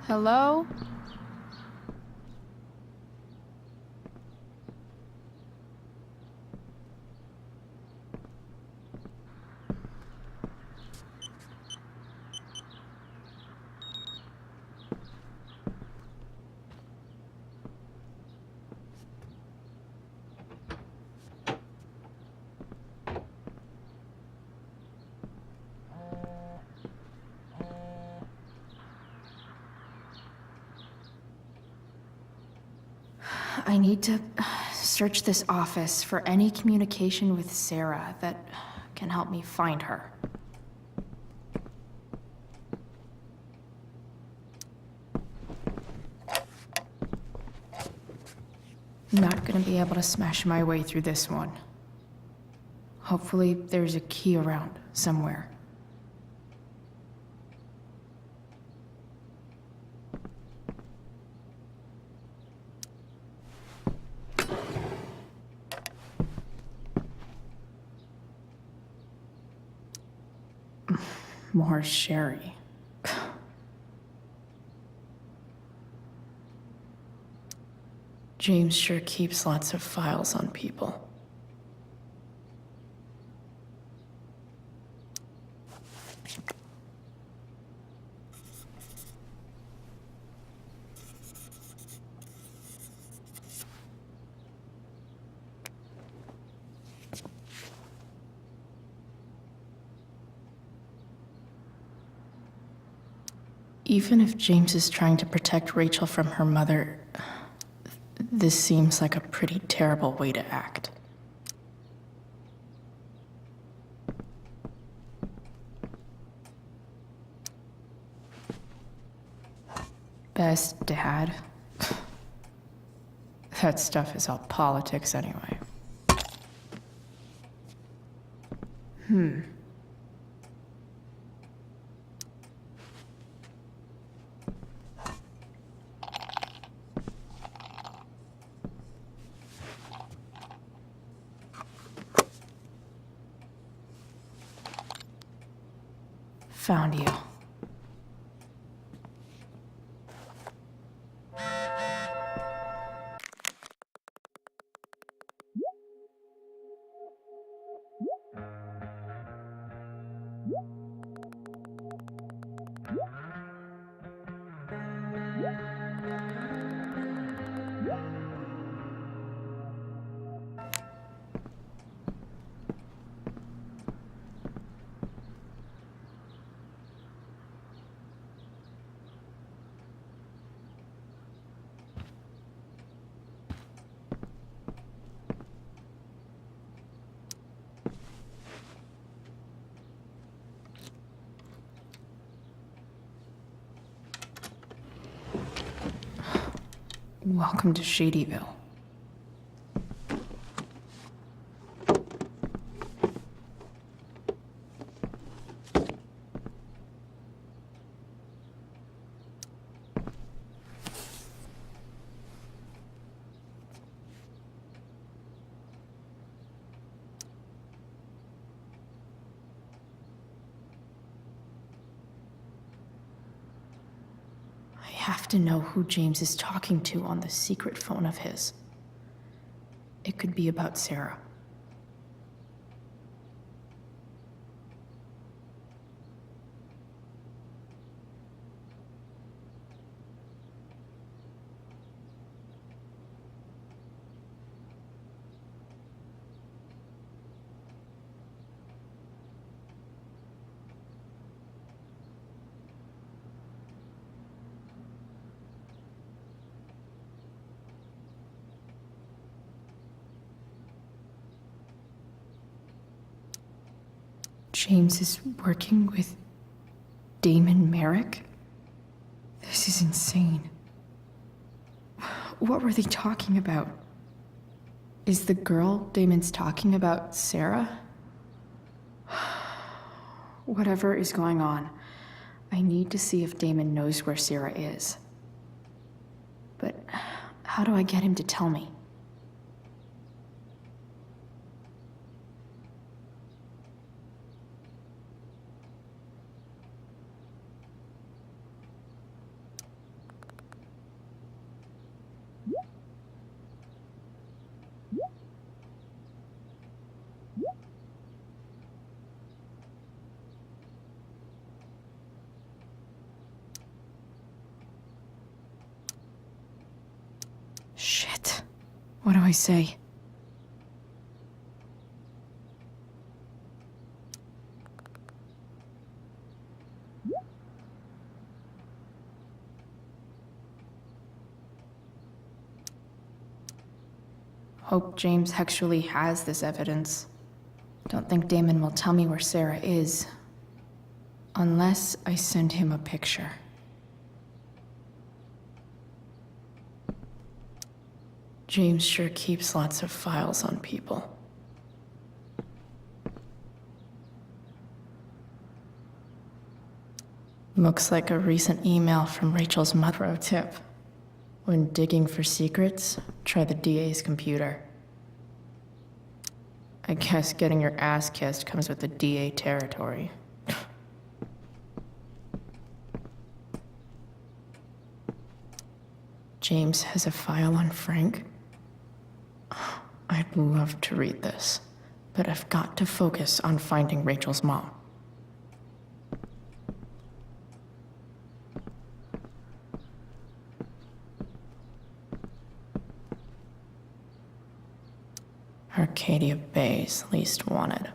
Hello? I need to search this office for any communication with Sarah that can help me find her. Not gonna be able to smash my way through this one. Hopefully there's a key around somewhere. More sherry. James sure keeps lots of files on people. Even if James is trying to protect Rachel from her mother, this seems like a pretty terrible way to act. Best dad? That stuff is all politics anyway. Found you. Welcome to Shadyville. I have to know who James is talking to on the secret phone of his. It could be about Sarah. James is working with Damon Merrick? This is insane. What were they talking about? Is the girl Damon's talking about Sarah? Whatever is going on, I need to see if Damon knows where Sarah is. But how do I get him to tell me? Shit. What do I say? Hope James actually has this evidence. Don't think Damon will tell me where Sarah is. Unless I send him a picture. James sure keeps lots of files on people. Looks like a recent email from Rachel's mother. Pro tip. When digging for secrets, try the DA's computer. I guess getting your ass kissed comes with the DA territory. James has a file on Frank? I'd love to read this, but I've got to focus on finding Rachel's mom. Arcadia Bay's least wanted.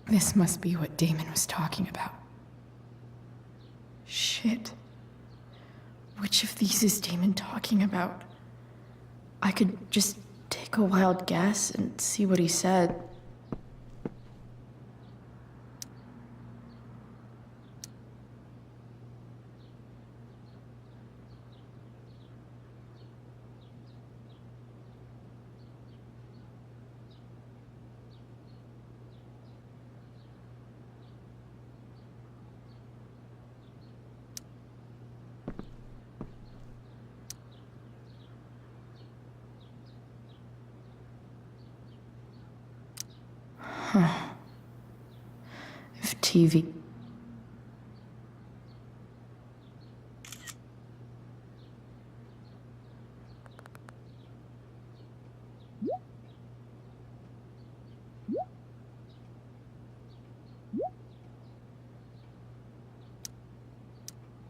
This must be what Damon was talking about. Shit. Which of these is Damon talking about? I could just take a wild guess and see what he said. If TV...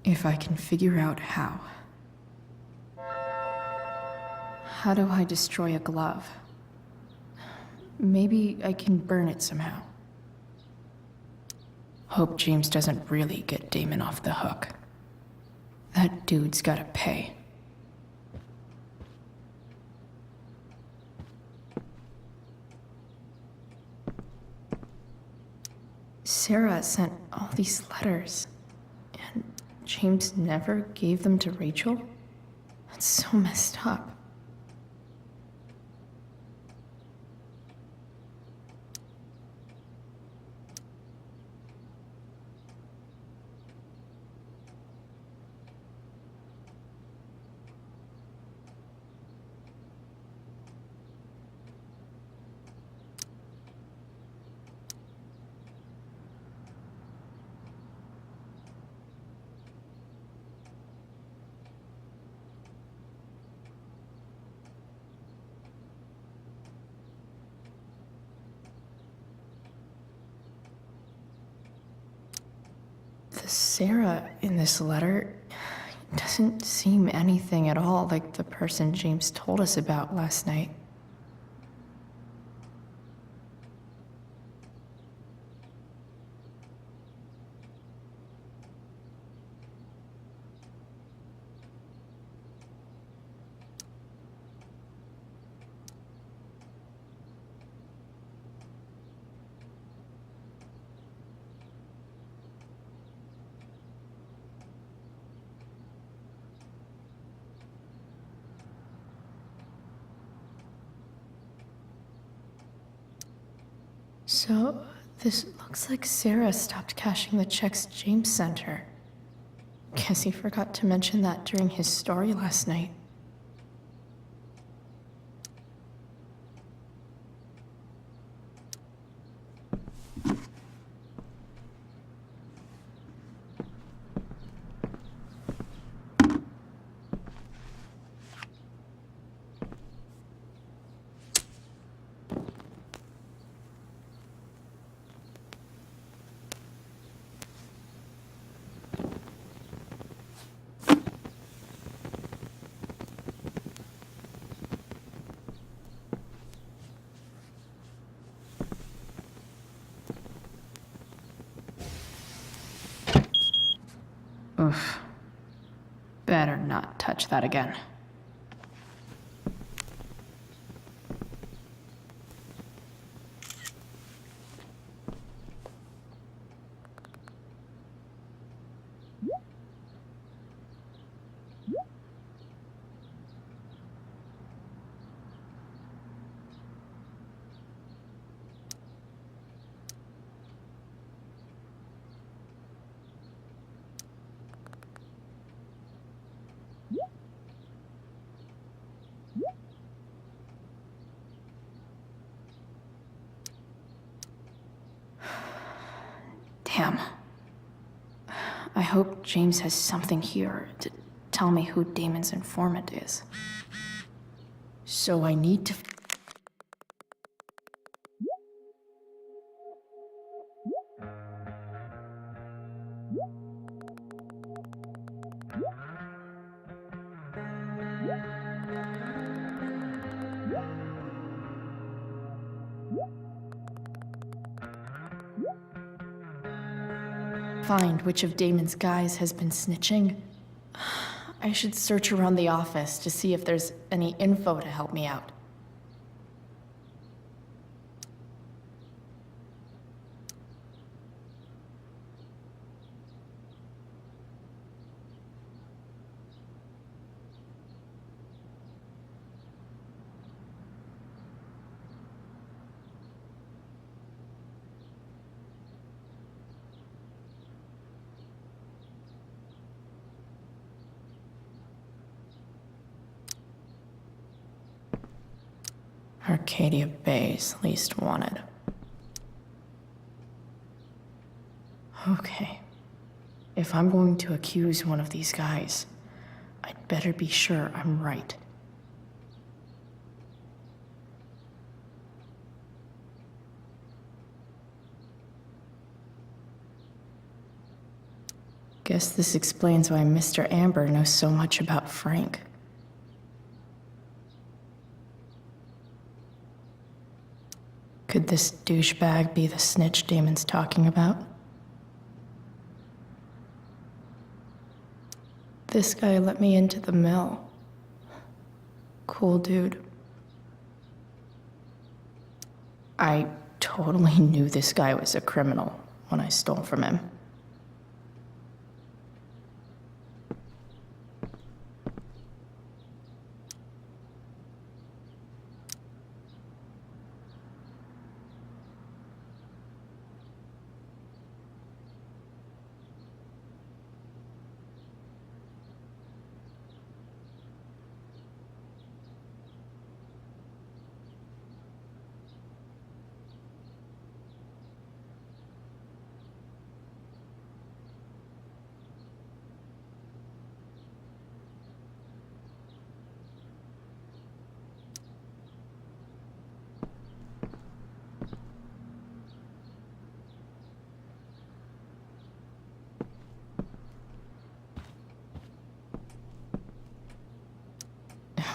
If I can figure out how. How do I destroy a glove? Maybe I can burn it somehow. Hope James doesn't really get Damon off the hook. That dude's gotta pay. Sarah sent all these letters, and James never gave them to Rachel? That's so messed up. The Sarah in this letter doesn't seem anything at all like the person James told us about last night. So, this looks like Sarah stopped cashing the checks James sent her. Guess he forgot to mention that during his story last night. Oof. Better not touch that again. Damn. I hope James has something here to tell me who Damon's informant is. So I need to... find which of Damon's guys has been snitching. I should search around the office to see if there's any info to help me out. Arcadia Bay's least wanted. Okay. If I'm going to accuse one of these guys, I'd better be sure I'm right. Guess this explains why Mr. Amber knows so much about Frank. Could this douchebag be the snitch Damon's talking about? This guy let me into the mill. Cool dude. I totally knew this guy was a criminal when I stole from him.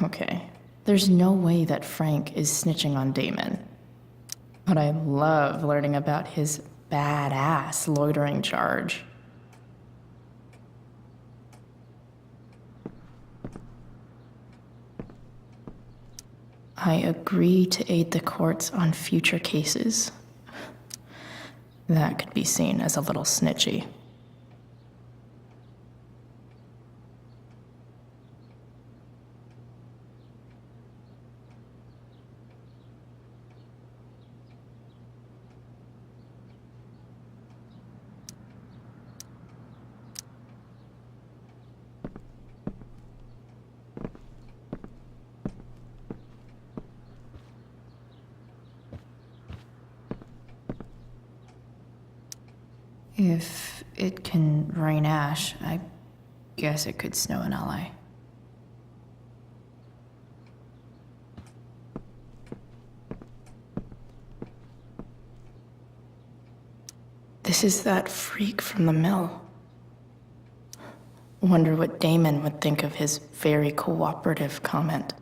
Okay, there's no way that Frank is snitching on Damon. But I love learning about his badass loitering charge. I agree to aid the courts on future cases. That could be seen as a little snitchy. If it can rain ash, I guess it could snow in LA. This is that freak from the mill. Wonder what Damon would think of his very cooperative comment.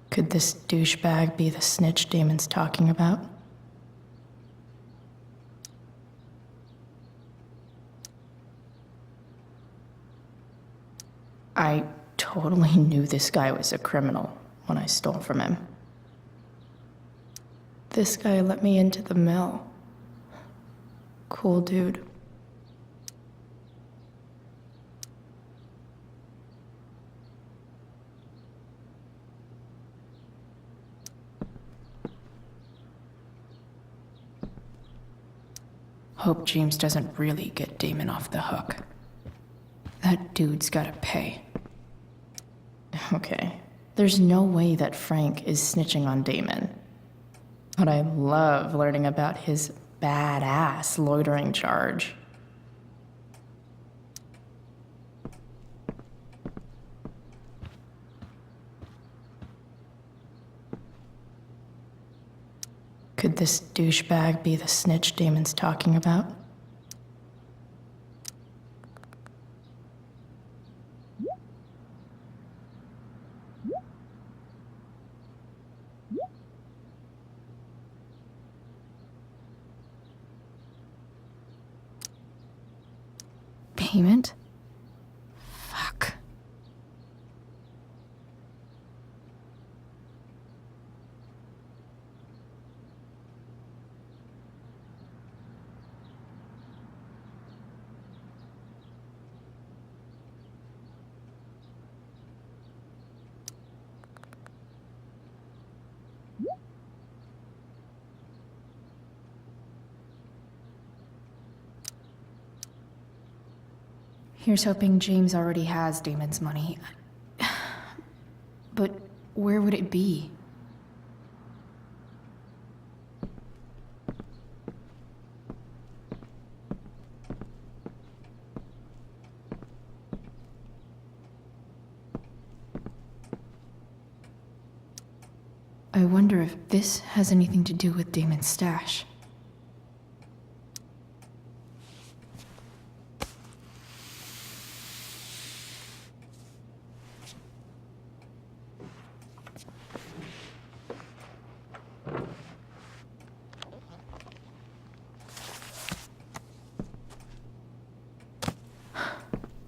Could this douchebag be the snitch Damon's talking about? I totally knew this guy was a criminal when I stole from him. This guy let me into the mill. Cool dude. Hope James doesn't really get Damon off the hook. That dude's gotta pay. Okay, there's no way that Frank is snitching on Damon. But I love learning about his badass loitering charge. Could this douchebag be the snitch Damon's talking about? Payment? Fuck. Here's hoping James already has Damon's money. But where would it be? I wonder if this has anything to do with Damon's stash.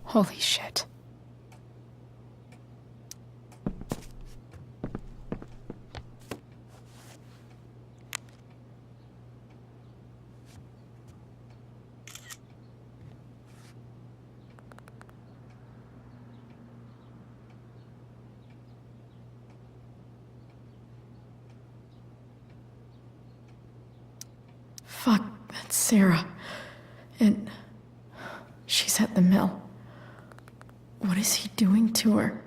Holy shit. Fuck, that's Sarah. And she's at the mill. What is he doing to her?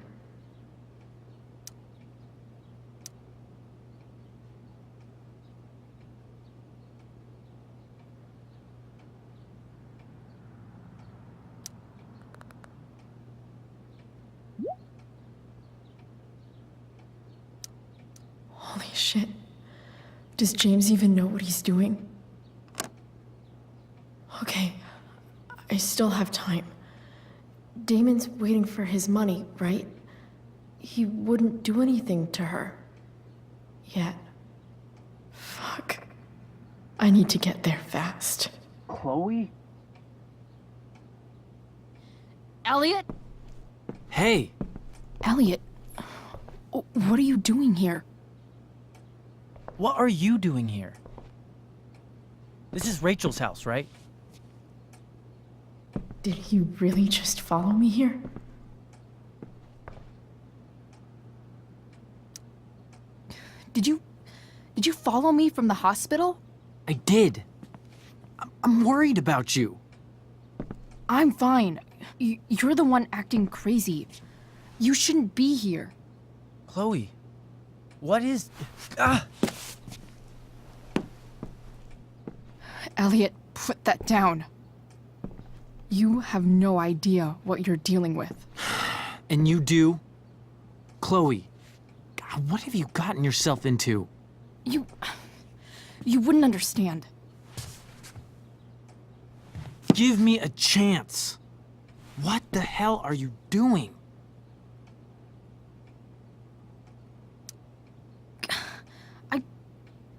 Holy shit. Does James even know what he's doing? Okay, I still have time. Damon's waiting for his money, right? He wouldn't do anything to her. Yet. Fuck. I need to get there fast. Chloe? Elliot? Hey! Elliot, what are you doing here? What are you doing here? This is Rachel's house, right? Did he really just follow me here? Did you Did you follow me from the hospital? I did. I'm worried about you. I'm fine. You're the one acting crazy. You shouldn't be here. Chloe, what is... Ah! Elliot, put that down. You have no idea what you're dealing with. And you do? Chloe, God, what have you gotten yourself into? You wouldn't understand. Give me a chance. What the hell are you doing?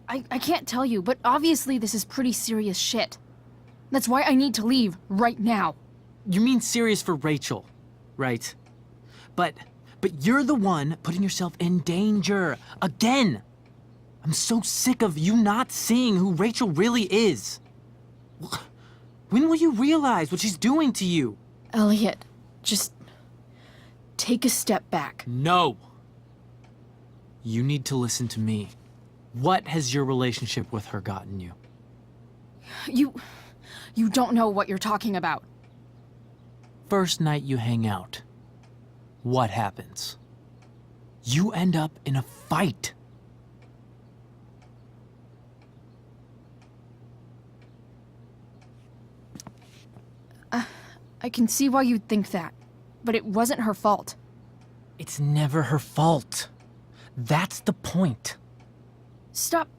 I can't tell you, but obviously this is pretty serious shit. That's why I need to leave right now. You mean serious for Rachel, right? But you're the one putting yourself in danger. Again! I'm so sick of you not seeing who Rachel really is. When will you realize what she's doing to you? Elliot, just take a step back. No. You need to listen to me. What has your relationship with her gotten you? You don't know what you're talking about. First night you hang out, what happens? You end up in a fight. I can see why you'd think that, but it wasn't her fault. It's never her fault. That's the point. Stop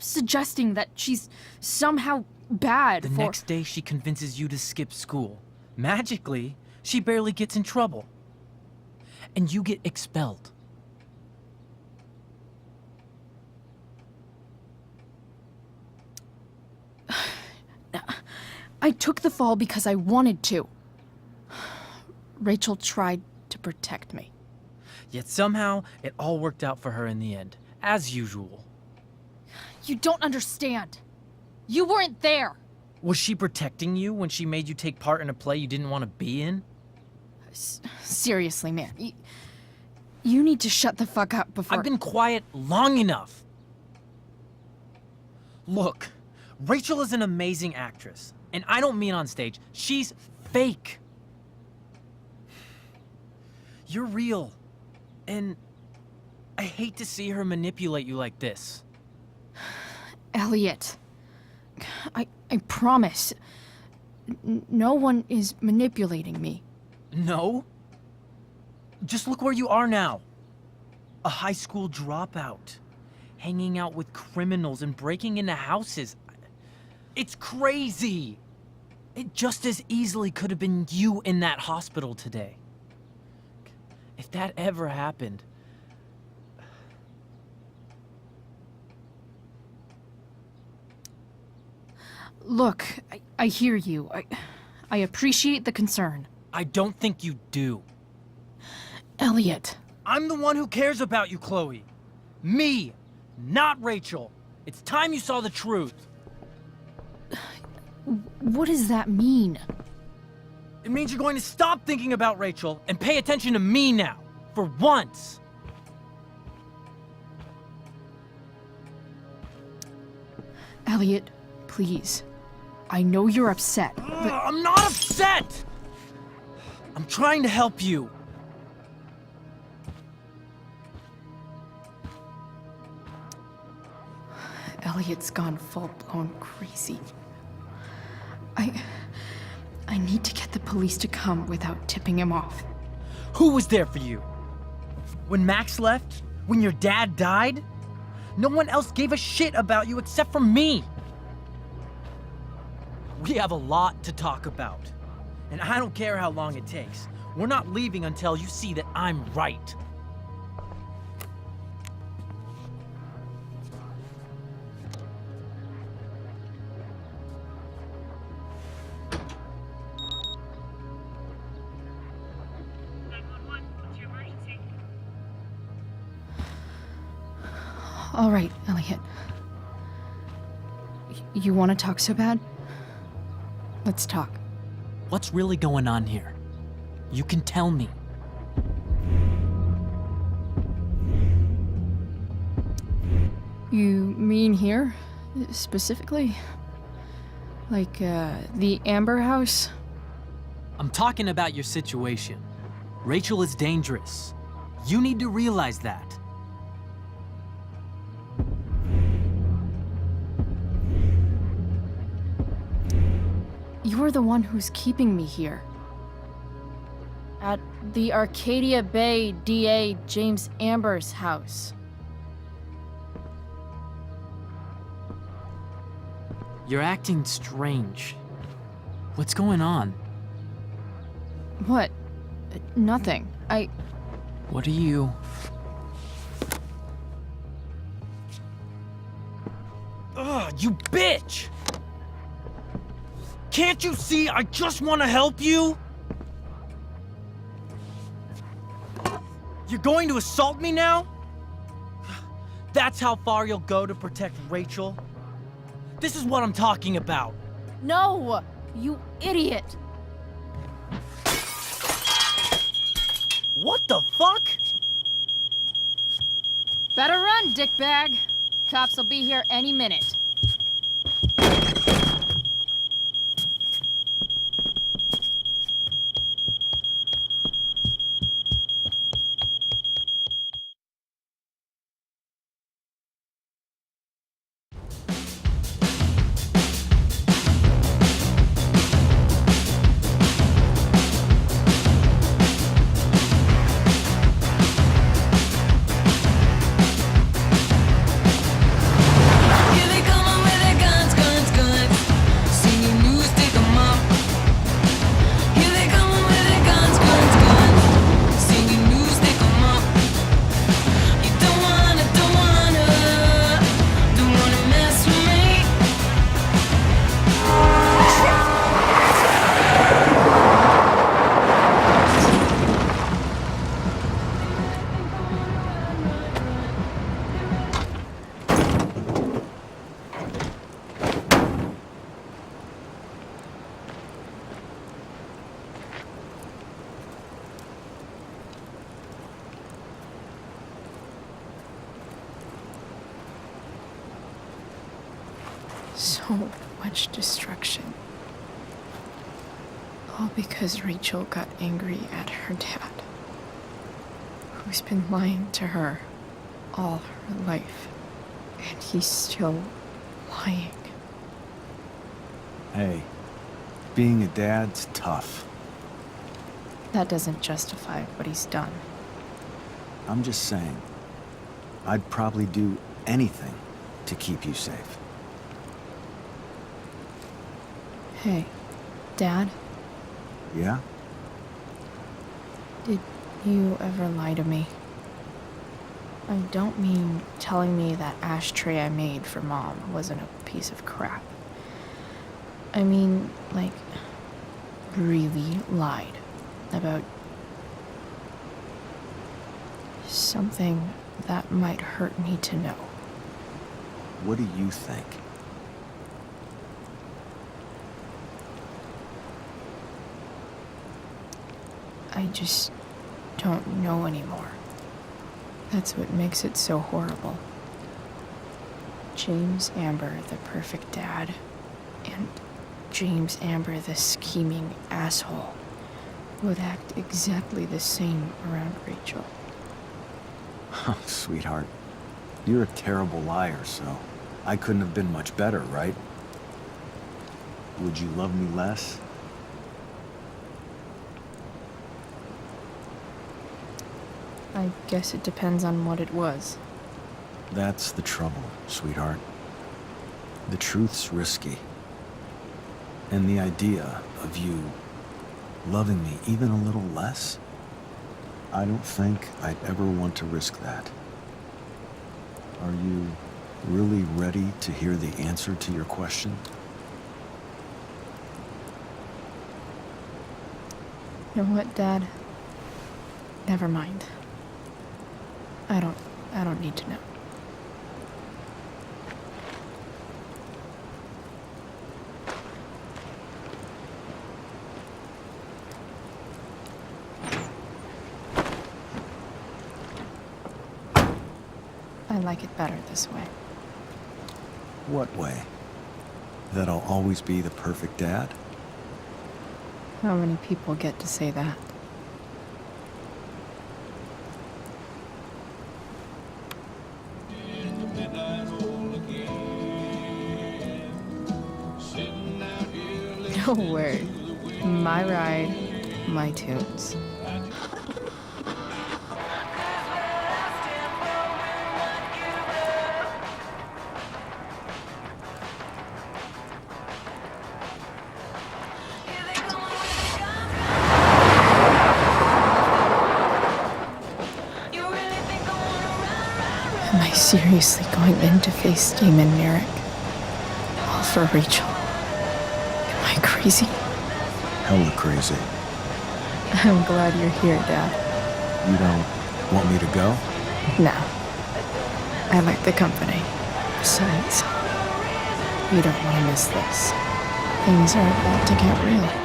suggesting that she's somehow bad The for— next day she convinces you to skip school. Magically, she barely gets in trouble. And you get expelled. I took the fall because I wanted to. Rachel tried to protect me. Yet somehow, it all worked out for her in the end, as usual. You don't understand. You weren't there. Was she protecting you when she made you take part in a play you didn't want to be in? Seriously, man. You need to shut the fuck up before— I've been quiet long enough. Look, Rachel is an amazing actress. And I don't mean on stage. She's fake. You're real. And I hate to see her manipulate you like this. Elliot, I promise. No one is manipulating me. No? Just look where you are now. A high school dropout. Hanging out with criminals and breaking into houses. It's crazy. It just as easily could have been you in that hospital today. If that ever happened... Look, I hear you. I appreciate the concern. I don't think you do. Elliot. I'm the one who cares about you, Chloe. Me, not Rachel. It's time you saw the truth. What does that mean? It means you're going to stop thinking about Rachel and pay attention to me now, for once. Elliot, please. I know you're upset, but I'm not upset! I'm trying to help you. Elliot's gone full-blown crazy. I need to get the police to come without tipping him off. Who was there for you? When Max left? When your dad died? No one else gave a shit about you except for me. We have a lot to talk about. And I don't care how long it takes. We're not leaving until you see that I'm right. All right, Elliot. You want to talk so bad? Let's talk. What's really going on here? You can tell me. You mean here? Specifically? Like, the Amber House? I'm talking about your situation. Rachel is dangerous. You need to realize that. You're the one who's keeping me here. At the Arcadia Bay DA James Amber's house. You're acting strange. What's going on? What? Nothing. What are you... Ugh, you bitch! Can't you see I just want to help you? You're going to assault me now? That's how far you'll go to protect Rachel? This is what I'm talking about. No! You idiot! What the fuck? Better run, dickbag. Cops will be here any minute. So much destruction. All because Rachel got angry at her dad, who's been lying to her all her life. And he's still lying. Hey, being a dad's tough. That doesn't justify what he's done. I'm just saying, I'd probably do anything to keep you safe. Hey, Dad, Yeah? did you ever lie to me? I don't mean telling me that ashtray I made for Mom wasn't a piece of crap. I mean, like, really lied about something that might hurt me to know. What do you think? I just don't know anymore. That's what makes it so horrible. James Amber, the perfect dad, and James Amber, the scheming asshole, would act exactly the same around Rachel. Oh, sweetheart, you're a terrible liar, so I couldn't have been much better, right? Would you love me less? I guess it depends on what it was. That's the trouble, sweetheart. The truth's risky. And the idea of you loving me even a little less, I don't think I'd ever want to risk that. Are you really ready to hear the answer to your question? You know what, Dad? Never mind. I don't need to know. I like it better this way. What way? That I'll always be the perfect dad? How many people get to say that? No word. My ride, my tunes. Am I seriously going in to face Damon Merrick? All for Rachel? Am I crazy? Hella crazy. I'm glad you're here, Dad. You don't want me to go? No. I like the company. Besides, you don't want to miss this. Things are about to get real.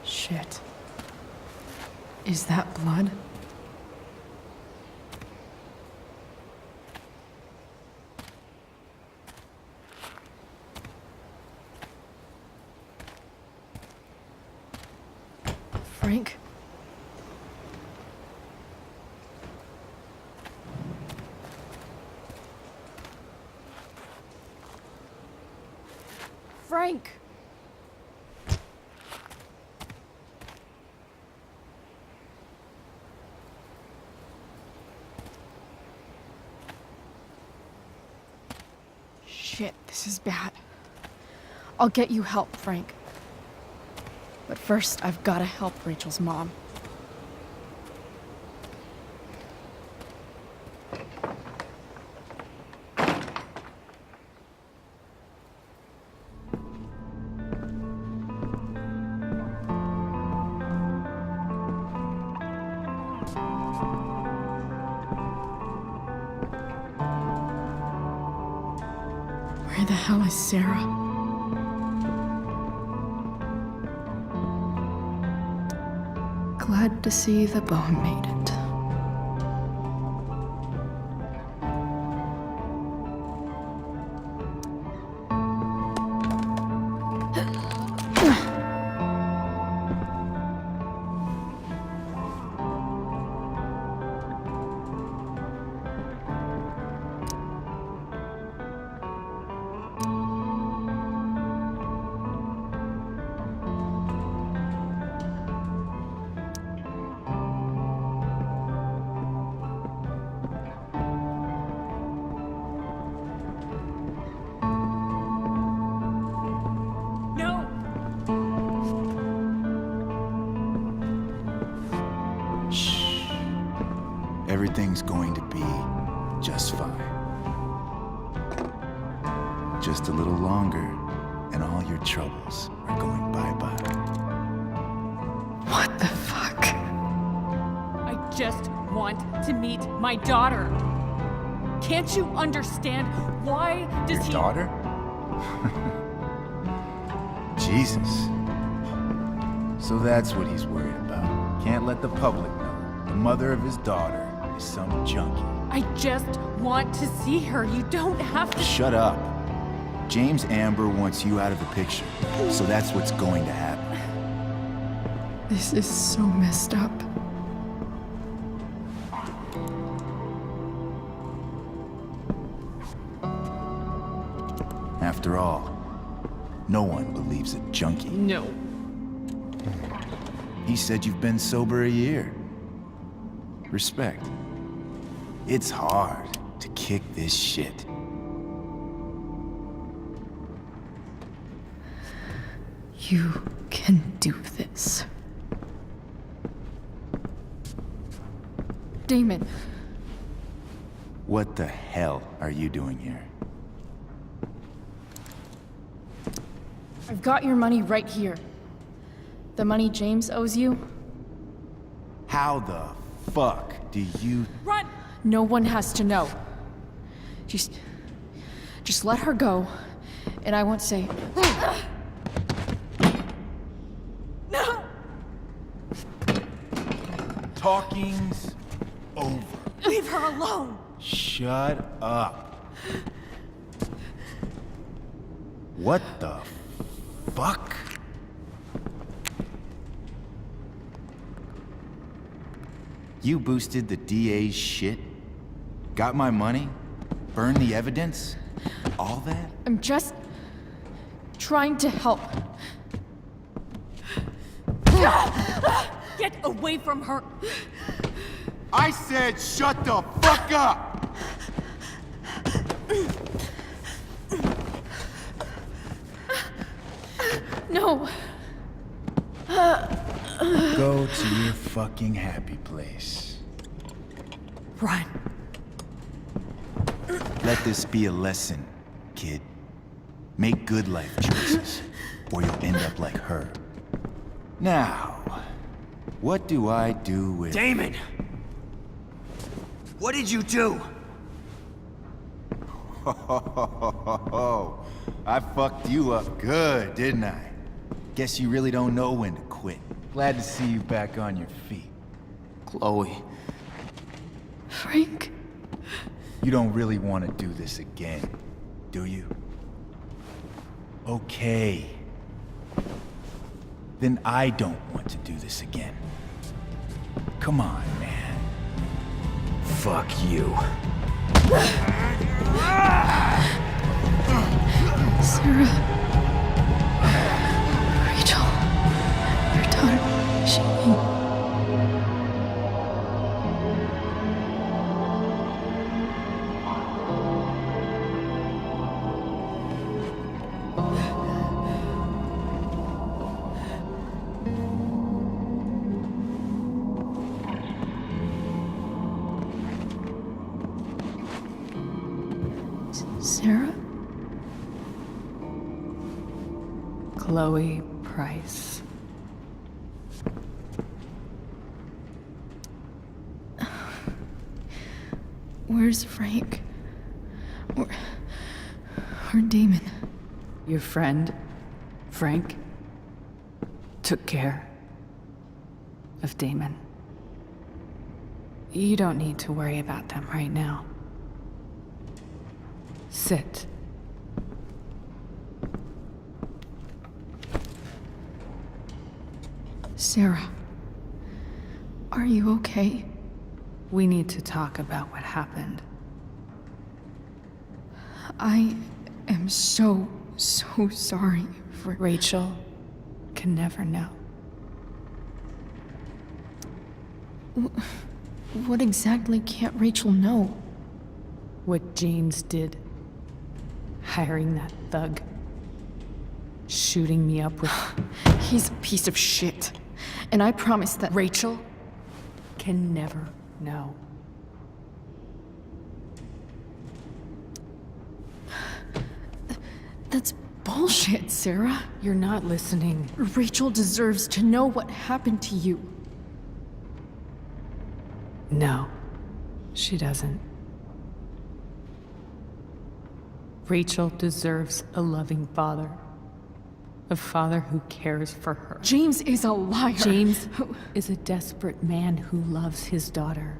Shit. Is that blood? Frank? Frank! Shit, this is bad. I'll get you help, Frank. But first, I've gotta help Rachel's mom. Where the hell is Sarah? Glad to see the bone made it. Everything's going to be just fine. Just a little longer, and all your troubles are going bye-bye. What the fuck? I just want to meet my daughter. Can't you understand? Why does Your he... daughter? Jesus. So that's what he's worried about. Can't let the public know. The mother of his daughter is some junkie. I just want to see her. You don't have to... Shut up. James Amber wants you out of the picture, so that's what's going to happen. This is so messed up. After all, no one believes a junkie. No. He said you've been sober a year. Respect. It's hard to kick this shit. You can do this. Damon. What the hell are you doing here? I've got your money right here. The money James owes you. How the fuck do you... Run! No one has to know. Just let her go, and I won't say. No! Talking's over. Leave her alone! Shut up. What the fuck? You boosted the DA's shit? Got my money? Burned the evidence? All that? I'm just trying to help. Get away from her! I said shut the fuck up! No. Go to your fucking happy place. Run! Let this be a lesson, kid. Make good life choices, or you'll end up like her. Now, what do I do with... Damon! What did you do? I fucked you up good, didn't I? Guess you really don't know when to quit. Glad to see you back on your feet. Chloe. Frank. You don't really want to do this again, do you? Okay. Then I don't want to do this again. Come on, man. Fuck you. Sarah. Rachel. Your daughter. She... Sarah? Chloe Price. Where's Frank? Or Damon? Your friend, Frank, took care of Damon. You don't need to worry about them right now. Sit. Sarah. Are you okay? We need to talk about what happened. I am so sorry for... Rachel can never know. What exactly can't Rachel know? What James did. Hiring that thug. Shooting me up with... He's a piece of shit. And I promise that... Rachel can never know. That's bullshit, Sarah. You're not listening. Rachel deserves to know what happened to you. No, she doesn't. Rachel deserves a loving father. A father who cares for her. James is a liar. James is a desperate man who loves his daughter.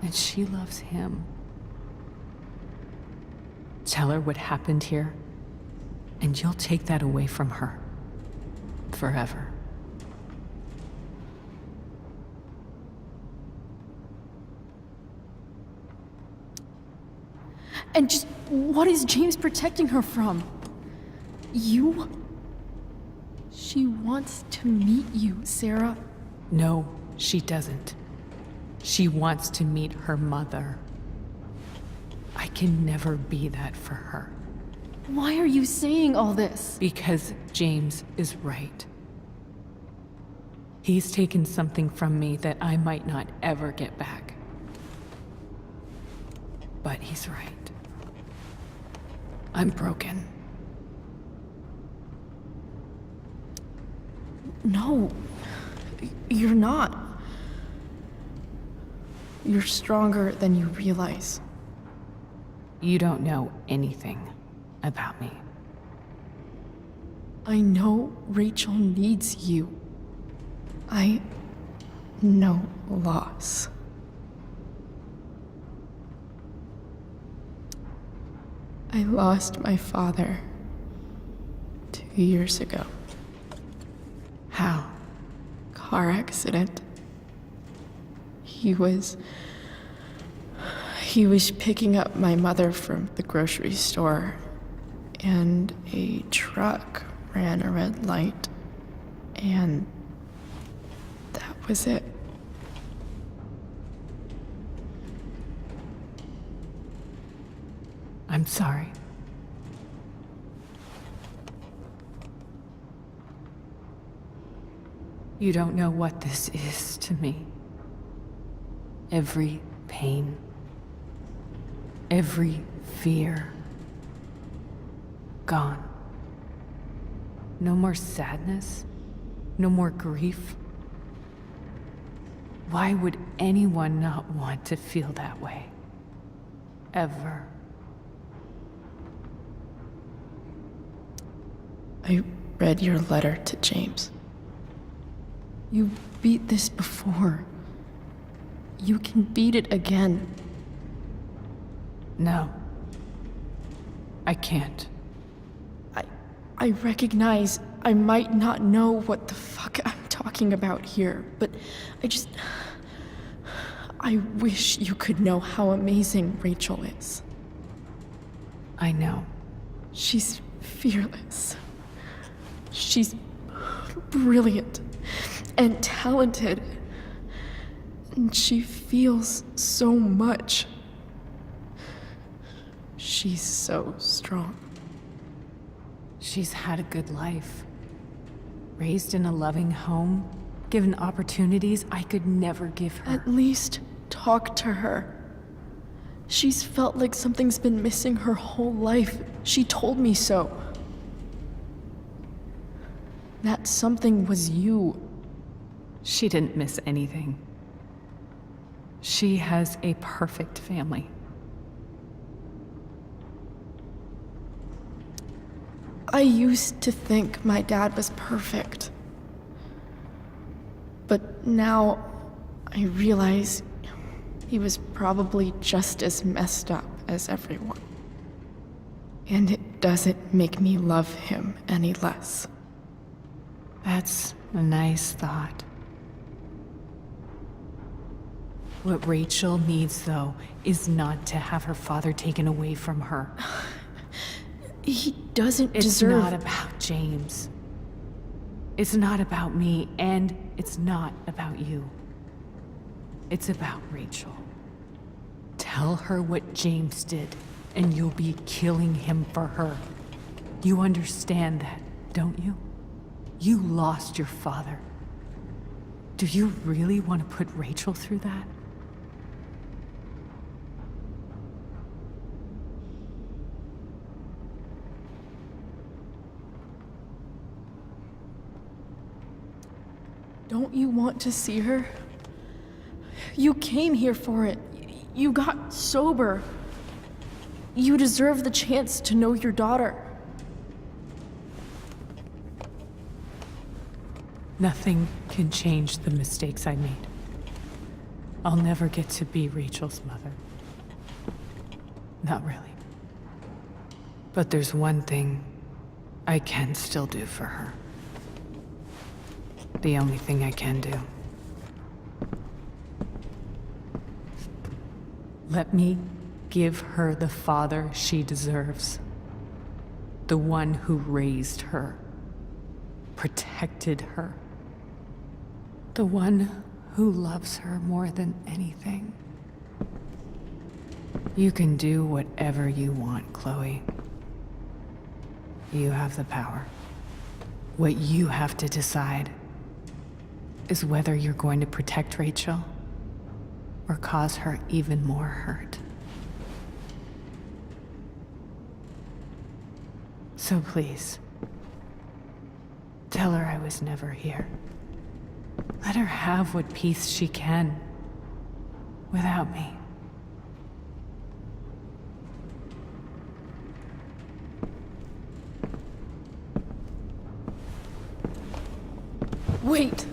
And she loves him. Tell her what happened here, and you'll take that away from her. Forever. And just what is James protecting her from? You? She wants to meet you, Sarah. No, she doesn't. She wants to meet her mother. I can never be that for her. Why are you saying all this? Because James is right. He's taken something from me that I might not ever get back. But he's right. I'm broken. No, you're not. You're stronger than you realize. You don't know anything about me. I know Rachel needs you. I know loss. I lost my father 2 years ago. How? Car accident. He was picking up my mother from the grocery store, and a truck ran a red light, and that was it. I'm sorry. You don't know what this is to me. Every pain, every fear, gone. No more sadness, no more grief. Why would anyone not want to feel that way? Ever. I read your letter to James. You beat this before. You can beat it again. No. I can't. I recognize I might not know what the fuck I'm talking about here, but I wish you could know how amazing Rachel is. I know. She's fearless. She's brilliant and talented. And she feels so much. She's so strong. She's had a good life. Raised in a loving home, given opportunities I could never give her. At least talk to her. She's felt like something's been missing her whole life. She told me so. That something was you. She didn't miss anything. She has a perfect family. I used to think my dad was perfect. But now I realize he was probably just as messed up as everyone. And it doesn't make me love him any less. That's a nice thought. What Rachel needs, though, is not to have her father taken away from her. He doesn't It's deserve... not about James. It's not about me, and it's not about you. It's about Rachel. Tell her what James did, and you'll be killing him for her. You understand that, don't you? You lost your father. Do you really want to put Rachel through that? Don't you want to see her? You came here for it. You got sober. You deserve the chance to know your daughter. Nothing can change the mistakes I made. I'll never get to be Rachel's mother. Not really. But there's one thing I can still do for her. The only thing I can do. Let me give her the father she deserves. The one who raised her, protected her. The one who loves her more than anything. You can do whatever you want, Chloe. You have the power. What you have to decide is whether you're going to protect Rachel or cause her even more hurt. So please, tell her I was never here. Let her have what peace she can without me. Wait!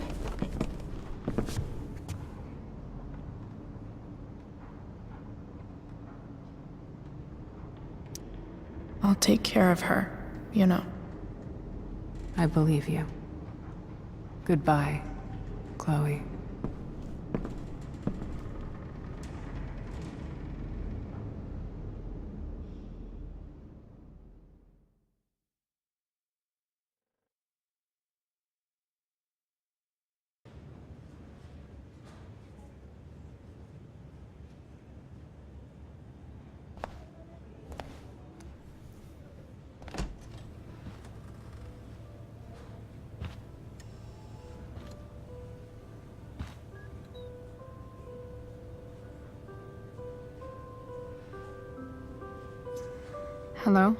I'll take care of her, you know. I believe you. Goodbye, Chloe. Hello?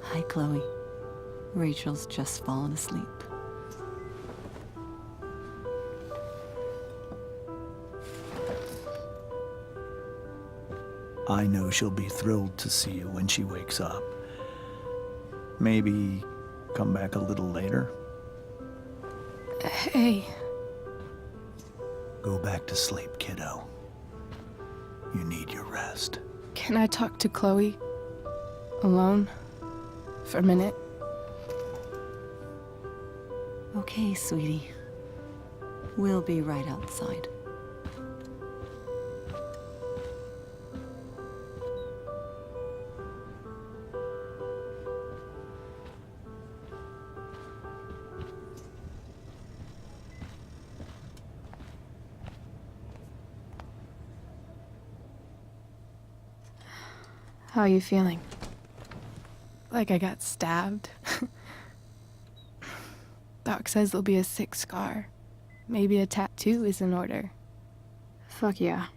Hi, Chloe. Rachel's just fallen asleep. I know she'll be thrilled to see you when she wakes up. Maybe come back a little later. Hey. Go back to sleep, kiddo. You need your rest. Can I talk to Chloe? Alone? For a minute? Okay, sweetie. We'll be right outside. How are you feeling? Like I got stabbed? Doc says there'll be a sick scar. Maybe a tattoo is in order. Fuck yeah.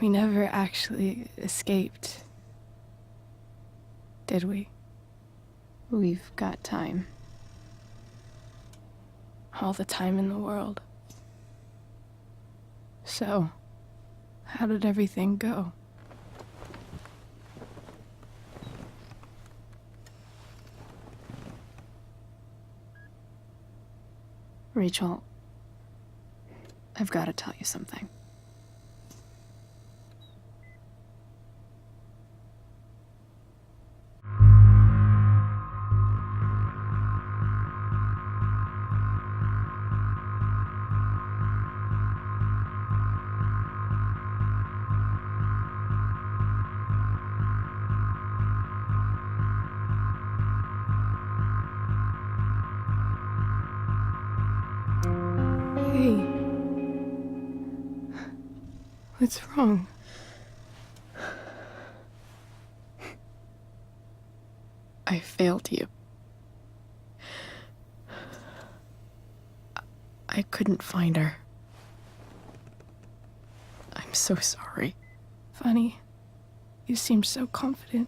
We never actually escaped, did we? We've got time. All the time in the world. So, how did everything go? Rachel, I've got to tell you something. Hey. What's wrong? I failed you. I couldn't find her. I'm so sorry. Funny. You seem so confident.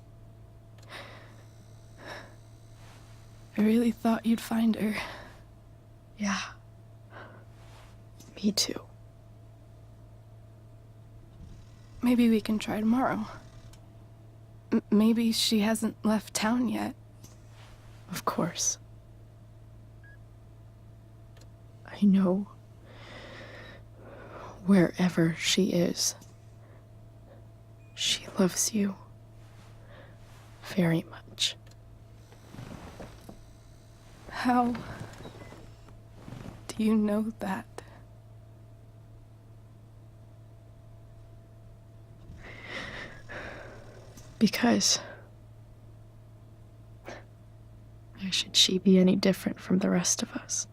I really thought you'd find her. Yeah. Me too. Maybe we can try tomorrow. Maybe she hasn't left town yet. Of course. I know wherever she is, she loves you very much. How do you know that? Because why should she be any different from the rest of us?